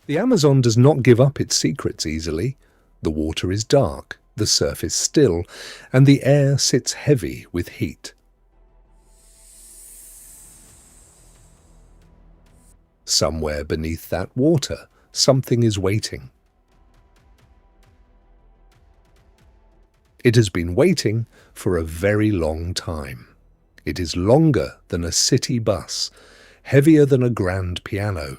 The Amazon does not give up its secrets easily. The water is dark, the surface still, and the air sits heavy with heat. Somewhere beneath that water, something is waiting. It has been waiting for a very long time. It is longer than a city bus, heavier than a grand piano.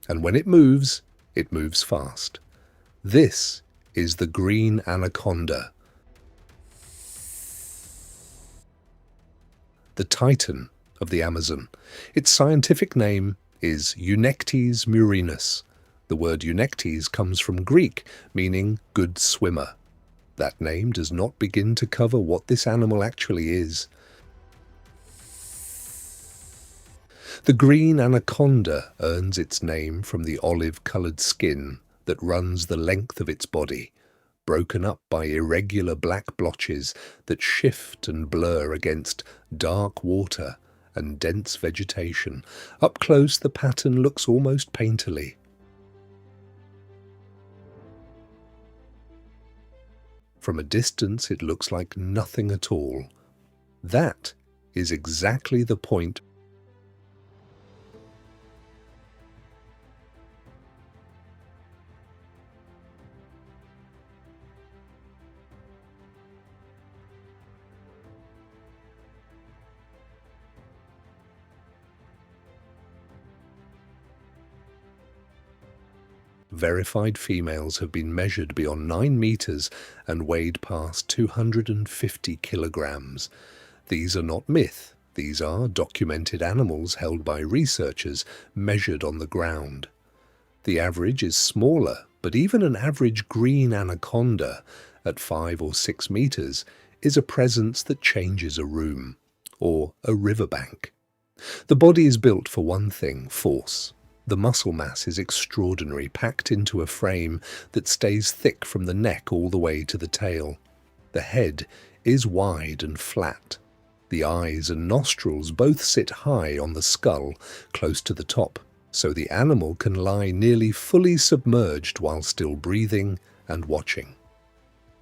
And when it moves fast. This is the green anaconda, the titan of the Amazon. Its scientific name is Eunectes murinus. The word Eunectes comes from Greek, meaning good swimmer. That name does not begin to cover what this animal actually is. The green anaconda earns its name from the olive-coloured skin that runs the length of its body, broken up by irregular black blotches that shift and blur against dark water and dense vegetation. Up close, the pattern looks almost painterly. From a distance, it looks like nothing at all. That is exactly the point. Verified females have been measured beyond 9 meters and weighed past 250 kilograms. These are not myth. These are documented animals held by researchers measured on the ground. The average is smaller, but even an average green anaconda at 5 or 6 meters is a presence that changes a room or a riverbank. The body is built for one thing: force. The muscle mass is extraordinary, packed into a frame that stays thick from the neck all the way to the tail. The head is wide and flat. The eyes and nostrils both sit high on the skull, close to the top, so the animal can lie nearly fully submerged while still breathing and watching.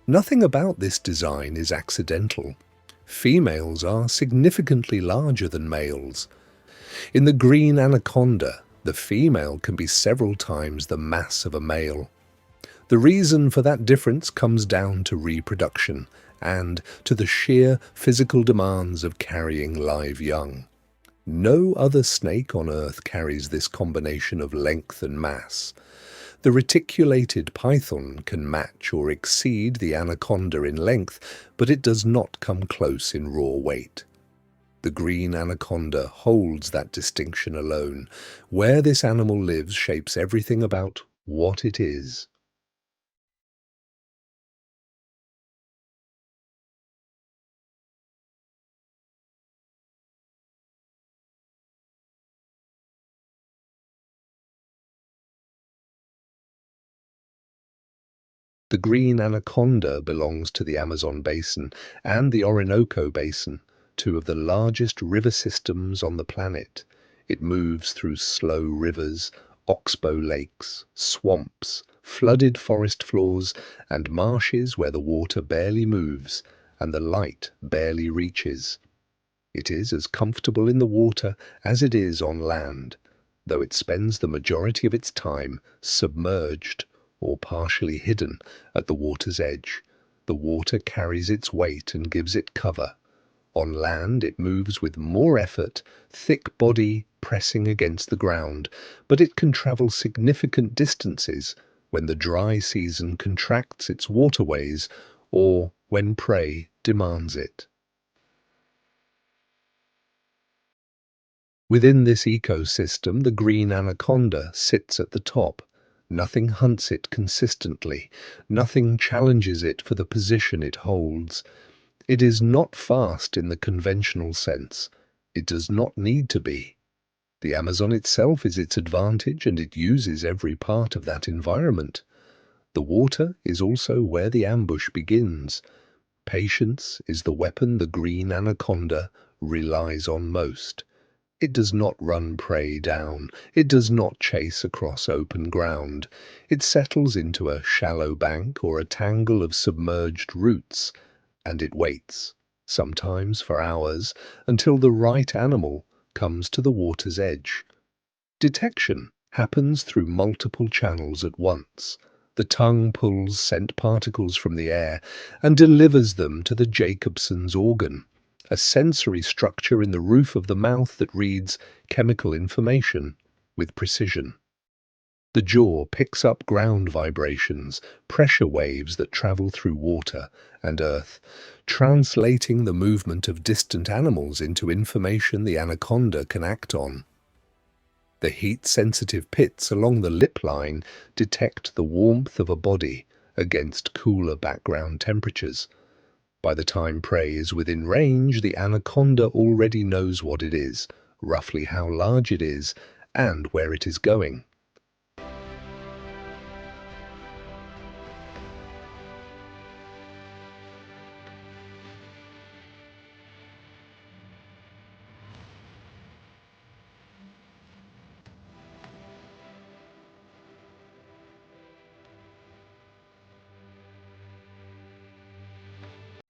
Nothing about this design is accidental. Females are significantly larger than males. In the green anaconda, the female can be several times the mass of a male. The reason for that difference comes down to reproduction and to the sheer physical demands of carrying live young. No other snake on Earth carries this combination of length and mass. The reticulated python can match or exceed the anaconda in length, but it does not come close in raw weight. The green anaconda holds that distinction alone. Where this animal lives shapes everything about what it is. The green anaconda belongs to the Amazon basin and the Orinoco basin, two of the largest river systems on the planet. It moves through slow rivers, oxbow lakes, swamps, flooded forest floors, and marshes where the water barely moves and the light barely reaches. It is as comfortable in the water as it is on land, though it spends the majority of its time submerged or partially hidden at the water's edge. The water carries its weight and gives it cover. On land, it moves with more effort, thick body pressing against the ground, but it can travel significant distances when the dry season contracts its waterways or when prey demands it. Within this ecosystem, the green anaconda sits at the top. Nothing hunts it consistently. Nothing challenges it for the position it holds. It is not fast in the conventional sense. It does not need to be. The Amazon itself is its advantage, and it uses every part of that environment. The water is also where the ambush begins. Patience is the weapon the green anaconda relies on most. It does not run prey down. It does not chase across open ground. It settles into a shallow bank or a tangle of submerged roots, and it waits, sometimes for hours, until the right animal comes to the water's edge. Detection happens through multiple channels at once. The tongue pulls scent particles from the air and delivers them to the Jacobson's organ, a sensory structure in the roof of the mouth that reads chemical information with precision. The jaw picks up ground vibrations, pressure waves that travel through water and earth, translating the movement of distant animals into information the anaconda can act on. The heat-sensitive pits along the lip line detect the warmth of a body against cooler background temperatures. By the time prey is within range, the anaconda already knows what it is, roughly how large it is, and where it is going.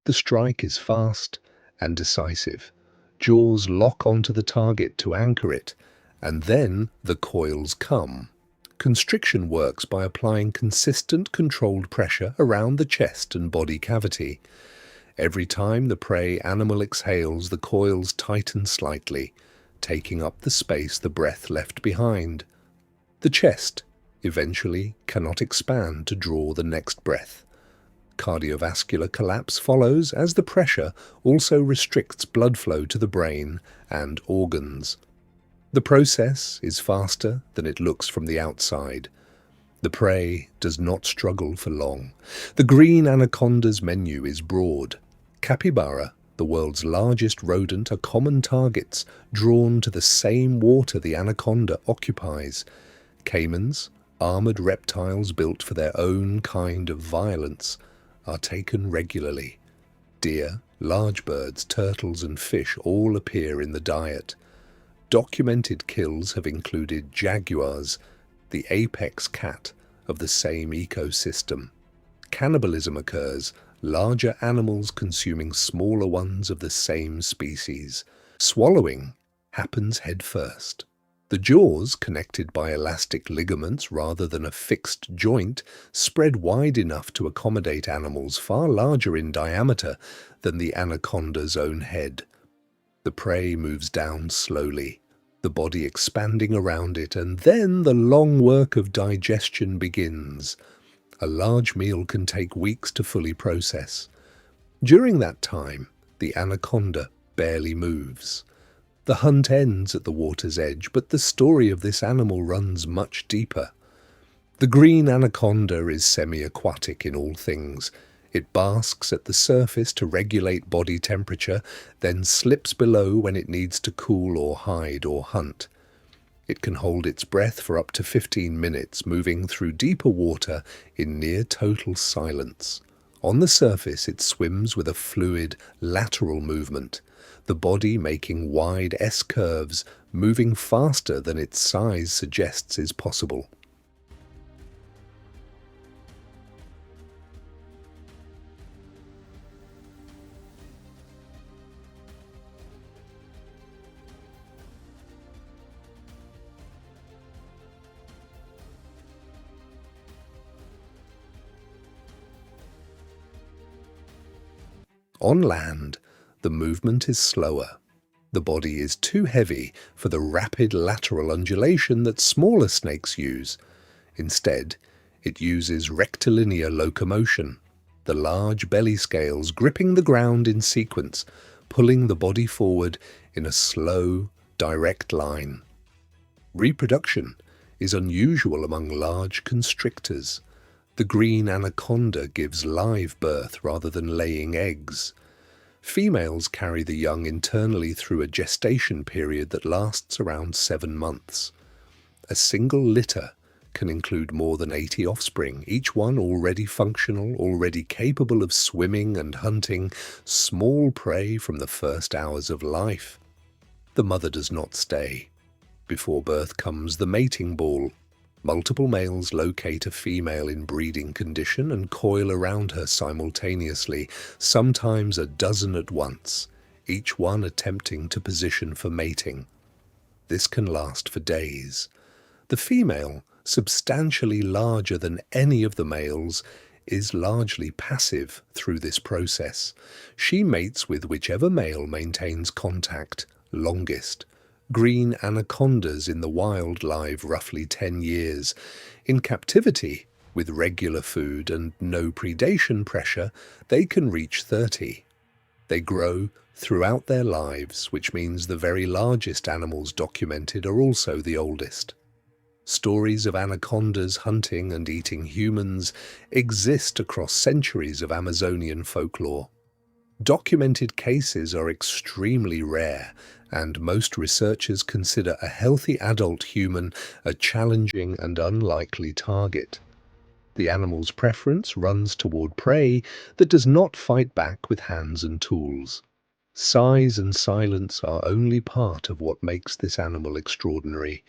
The strike is fast and decisive. Jaws lock onto the target to anchor it, and then the coils come. Constriction works by applying consistent controlled pressure around the chest and body cavity. Every time the prey animal exhales, the coils tighten slightly, taking up the space the breath left behind. The chest eventually cannot expand to draw the next breath. Cardiovascular collapse follows as the pressure also restricts blood flow to the brain and organs. The process is faster than it looks from the outside. The prey does not struggle for long. The green anaconda's menu is broad. Capybara, the world's largest rodent, are common targets drawn to the same water the anaconda occupies. Caimans, armored reptiles built for their own kind of violence, are taken regularly. Deer, large birds, turtles and fish all appear in the diet. Documented kills have included jaguars, the apex cat of the same ecosystem. Cannibalism occurs, larger animals consuming smaller ones of the same species. Swallowing happens head first. The jaws, connected by elastic ligaments rather than a fixed joint, spread wide enough to accommodate animals far larger in diameter than the anaconda's own head. The prey moves down slowly, the body expanding around it, and then the long work of digestion begins. A large meal can take weeks to fully process. During that time, the anaconda barely moves. The hunt ends at the water's edge, but the story of this animal runs much deeper. The green anaconda is semi-aquatic in all things. It basks at the surface to regulate body temperature, then slips below when it needs to cool or hide or hunt. It can hold its breath for up to 15 minutes, moving through deeper water in near total silence. On the surface, it swims with a fluid, lateral movement, the body making wide S-curves, moving faster than its size suggests is possible. On land, the movement is slower. The body is too heavy for the rapid lateral undulation that smaller snakes use. Instead, it uses rectilinear locomotion, the large belly scales gripping the ground in sequence, pulling the body forward in a slow, direct line. Reproduction is unusual among large constrictors. The green anaconda gives live birth rather than laying eggs. Females carry the young internally through a gestation period that lasts around 7 months. A single litter can include more than 80 offspring, each one already functional, already capable of swimming and hunting small prey from the first hours of life. The mother does not stay. Before birth comes the mating ball. Multiple males locate a female in breeding condition and coil around her simultaneously, sometimes a dozen at once, each one attempting to position for mating. This can last for days. The female, substantially larger than any of the males, is largely passive through this process. She mates with whichever male maintains contact longest. Green anacondas in the wild live roughly 10 years. In captivity, with regular food and no predation pressure, they can reach 30. They grow throughout their lives, which means the very largest animals documented are also the oldest. Stories of anacondas hunting and eating humans exist across centuries of Amazonian folklore. Documented cases are extremely rare, and most researchers consider a healthy adult human a challenging and unlikely target. The animal's preference runs toward prey that does not fight back with hands and tools. Size and silence are only part of what makes this animal extraordinary.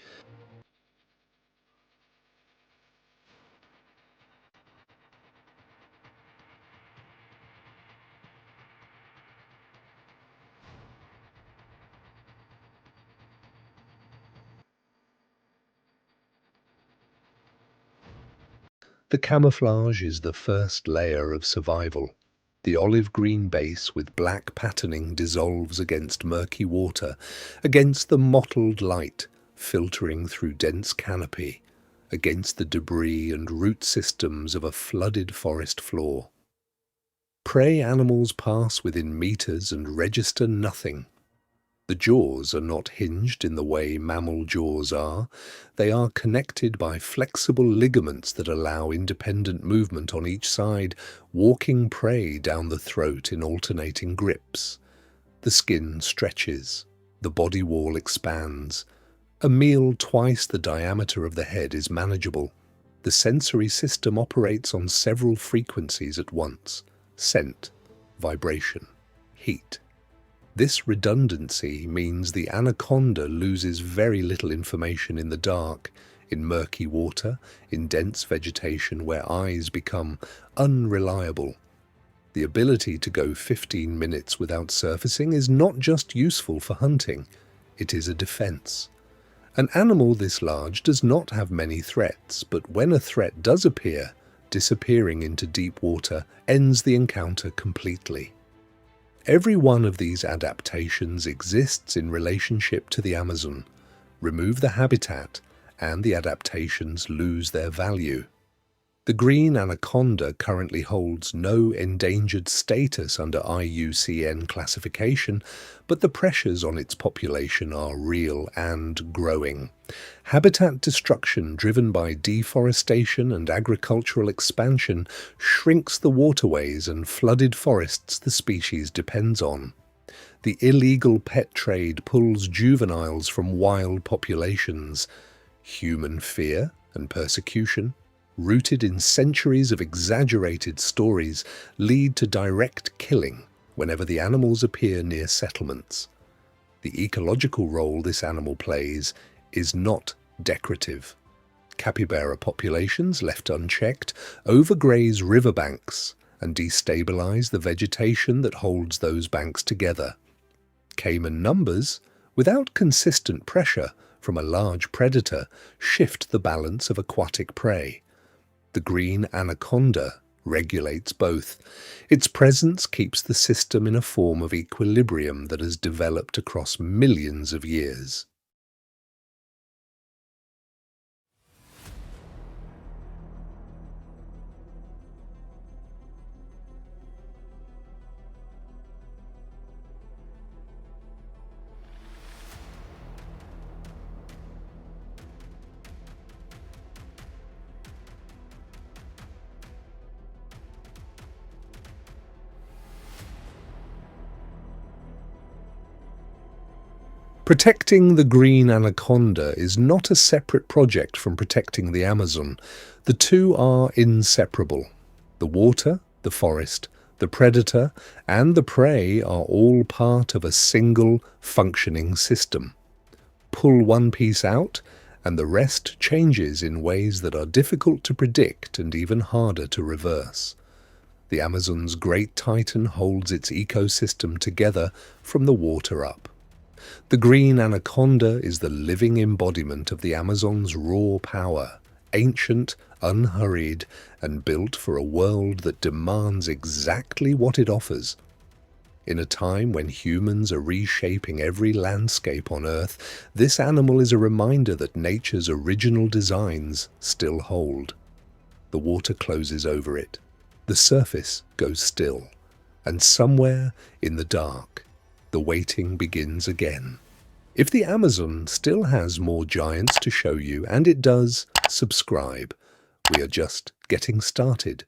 The camouflage is the first layer of survival. The olive-green base with black patterning dissolves against murky water, against the mottled light filtering through dense canopy, against the debris and root systems of a flooded forest floor. Prey animals pass within meters and register nothing. The jaws are not hinged in the way mammal jaws are. They are connected by flexible ligaments that allow independent movement on each side, walking prey down the throat in alternating grips. The skin stretches. The body wall expands. A meal twice the diameter of the head is manageable. The sensory system operates on several frequencies at once: scent, vibration, heat. This redundancy means the anaconda loses very little information in the dark, in murky water, in dense vegetation where eyes become unreliable. The ability to go 15 minutes without surfacing is not just useful for hunting, it is a defense. An animal this large does not have many threats, but when a threat does appear, disappearing into deep water ends the encounter completely. Every one of these adaptations exists in relationship to the Amazon. Remove the habitat, and the adaptations lose their value. The green anaconda currently holds no endangered status under IUCN classification, but the pressures on its population are real and growing. Habitat destruction driven by deforestation and agricultural expansion shrinks the waterways and flooded forests the species depends on. The illegal pet trade pulls juveniles from wild populations. Human fear and persecution, rooted in centuries of exaggerated stories, lead to direct killing whenever the animals appear near settlements. The ecological role this animal plays is not decorative. Capybara populations, left unchecked, overgraze riverbanks and destabilize the vegetation that holds those banks together. Caiman numbers, without consistent pressure from a large predator, shift the balance of aquatic prey. The green anaconda regulates both. Its presence keeps the system in a form of equilibrium that has developed across millions of years. Protecting the green anaconda is not a separate project from protecting the Amazon. The two are inseparable. The water, the forest, the predator, and the prey are all part of a single functioning system. Pull one piece out, and the rest changes in ways that are difficult to predict and even harder to reverse. The Amazon's great titan holds its ecosystem together from the water up. The green anaconda is the living embodiment of the Amazon's raw power, ancient, unhurried, and built for a world that demands exactly what it offers. In a time when humans are reshaping every landscape on Earth, this animal is a reminder that nature's original designs still hold. The water closes over it. The surface goes still. And somewhere in the dark, the waiting begins again. If the Amazon still has more giants to show you, and it does, subscribe. We are just getting started.